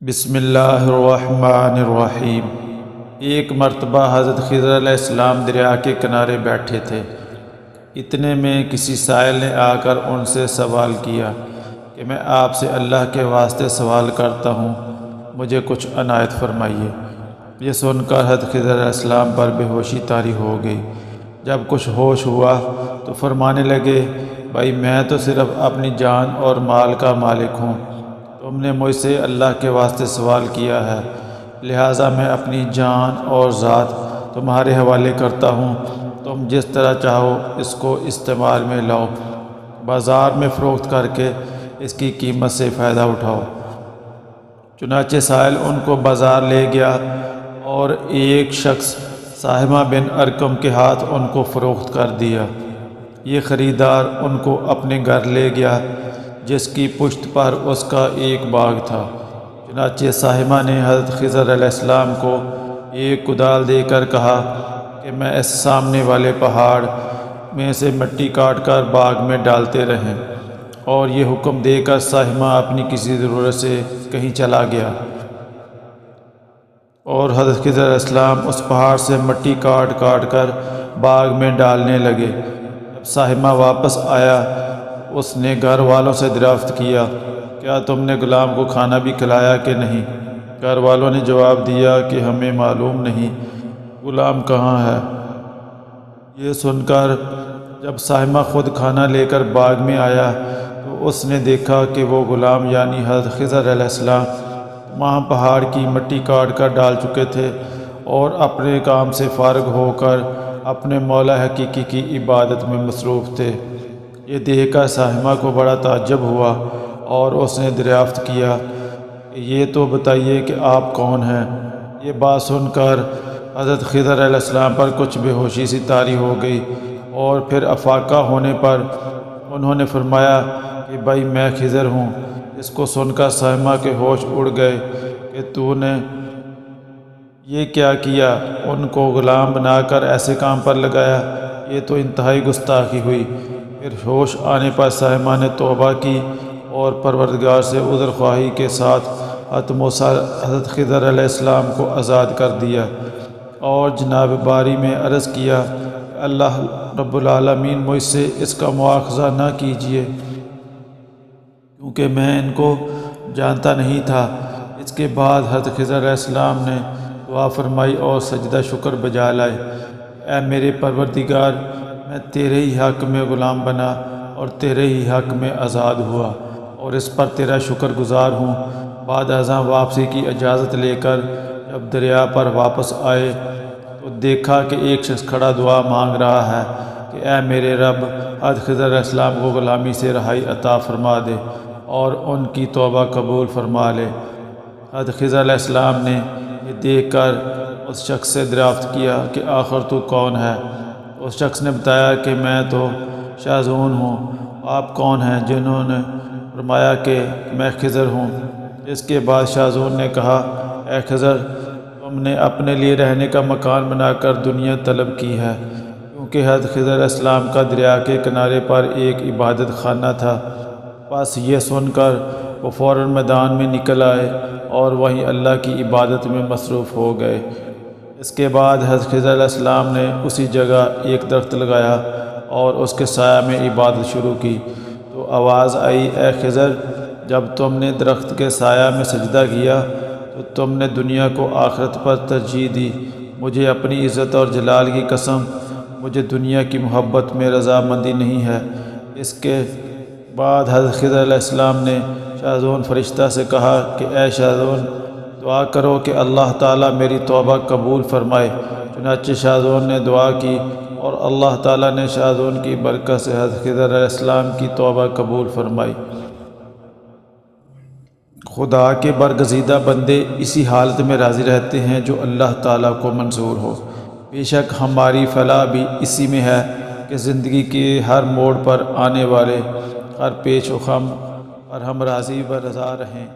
بسم اللہ الرحمن الرحیم۔ ایک مرتبہ حضرت خضر علیہ السلام دریا کے کنارے بیٹھے تھے۔ اتنے میں کسی سائل نے آ کر ان سے سوال کیا کہ میں آپ سے اللہ کے واسطے سوال کرتا ہوں، مجھے کچھ عنایت فرمائیے۔ یہ سن کر حضرت خضر علیہ السلام پر بے ہوشی طاری ہو گئی۔ جب کچھ ہوش ہوا تو فرمانے لگے، بھائی میں تو صرف اپنی جان اور مال کا مالک ہوں، تم نے مجھ سے اللہ کے واسطے سوال کیا ہے، لہٰذا میں اپنی جان اور ذات تمہارے حوالے کرتا ہوں، تم جس طرح چاہو اس کو استعمال میں لاؤ، بازار میں فروخت کر کے اس کی قیمت سے فائدہ اٹھاؤ۔ چنانچہ سائل ان کو بازار لے گیا اور ایک شخص ساہمہ بن ارقم کے ہاتھ ان کو فروخت کر دیا۔ یہ خریدار ان کو اپنے گھر لے گیا جس کی پشت پر اس کا ایک باغ تھا۔ چنانچہ ساہمہ نے حضرت خضر علیہ السلام کو ایک کدال دے کر کہا کہ میں اس سامنے والے پہاڑ میں سے مٹی کاٹ کر باغ میں ڈالتے رہیں، اور یہ حکم دے کر ساہمہ اپنی کسی ضرورت سے کہیں چلا گیا، اور حضرت خضر علیہ السلام اس پہاڑ سے مٹی کاٹ کاٹ کر باغ میں ڈالنے لگے۔ جب ساہمہ واپس آیا، اس نے گھر والوں سے دریافت کیا، کیا تم نے غلام کو کھانا بھی کھلایا کہ نہیں؟ گھر والوں نے جواب دیا کہ ہمیں معلوم نہیں غلام کہاں ہے۔ یہ سن کر جب ساہمہ خود کھانا لے کر باغ میں آیا تو اس نے دیکھا کہ وہ غلام یعنی حضرت خضر علیہ السلام وہاں پہاڑ کی مٹی کاٹ کر ڈال چکے تھے اور اپنے کام سے فارغ ہو کر اپنے مولا حقیقی کی عبادت میں مصروف تھے۔ یہ دیکھ کر ساہمہ کو بڑا تعجب ہوا اور اس نے دریافت کیا کہ یہ تو بتائیے کہ آپ کون ہیں؟ یہ بات سن کر حضرت خضر علیہ السلام پر کچھ بے ہوشی سی طاری ہو گئی، اور پھر افاقہ ہونے پر انہوں نے فرمایا کہ بھائی میں خضر ہوں۔ اس کو سن کر ساہمہ کے ہوش اڑ گئے کہ تو نے یہ کیا کیا، ان کو غلام بنا کر ایسے کام پر لگایا، یہ تو انتہائی گستاخی ہوئی۔ پھر ہوش آنے پر ساہمہ نے توبہ کی اور پروردگار سے عذر خواہی کے ساتھ حضرت خضر علیہ السلام کو آزاد کر دیا، اور جناب باری میں عرض کیا کہ اللہ رب العالمین مجھ سے اس کا مواخذہ نہ کیجیے، کیونکہ میں ان کو جانتا نہیں تھا۔ اس کے بعد حضرت خضر علیہ السلام نے دعا فرمائی اور سجدہ شکر بجا لائے، اے میرے پروردگار، میں تیرے ہی حق میں غلام بنا اور تیرے ہی حق میں آزاد ہوا، اور اس پر تیرا شکر گزار ہوں۔ بعد ازاں واپسی کی اجازت لے کر جب دریا پر واپس آئے تو دیکھا کہ ایک شخص کھڑا دعا مانگ رہا ہے کہ اے میرے رب، حضرت خضر علیہ السلام کو غلامی سے رہائی عطا فرما دے اور ان کی توبہ قبول فرما لے۔ حضرت خضر علیہ السلام نے یہ دیکھ کر اس شخص سے دریافت کیا کہ آخر تو کون ہے؟ اس شخص نے بتایا کہ میں تو شاذون ہوں۔ آپ کون ہیں؟ جنہوں نے فرمایا کہ میں خضر ہوں۔ اس کے بعد شاذون نے کہا، اے خضر، تم نے اپنے لیے رہنے کا مکان بنا کر دنیا طلب کی ہے، کیونکہ حضرت خضر علیہ السلام کا دریا کے کنارے پر ایک عبادت خانہ تھا۔ بس یہ سن کر وہ فوراً میدان میں نکل آئے اور وہیں اللہ کی عبادت میں مصروف ہو گئے۔ اس کے بعد حضرت خضر علیہ السلام نے اسی جگہ ایک درخت لگایا اور اس کے سایہ میں عبادت شروع کی، تو آواز آئی، اے خضر، جب تم نے درخت کے سایہ میں سجدہ کیا تو تم نے دنیا کو آخرت پر ترجیح دی۔ مجھے اپنی عزت اور جلال کی قسم، مجھے دنیا کی محبت میں رضامندی نہیں ہے۔ اس کے بعد حضرت خضر علیہ السلام نے شاذون فرشتہ سے کہا کہ اے شاذون، دعا کرو کہ اللہ تعالیٰ میری توبہ قبول فرمائے۔ چنانچہ شاذون نے دعا کی اور اللہ تعالیٰ نے شاذون کی برکت سے حضرت خضر علیہ السلام کی توبہ قبول فرمائی۔ خدا کے برگزیدہ بندے اسی حالت میں راضی رہتے ہیں جو اللہ تعالیٰ کو منظور ہو۔ بے شک ہماری فلاح بھی اسی میں ہے کہ زندگی کے ہر موڑ پر آنے والے ہر پیچ و خم پر ہم راضی و رضا رہیں۔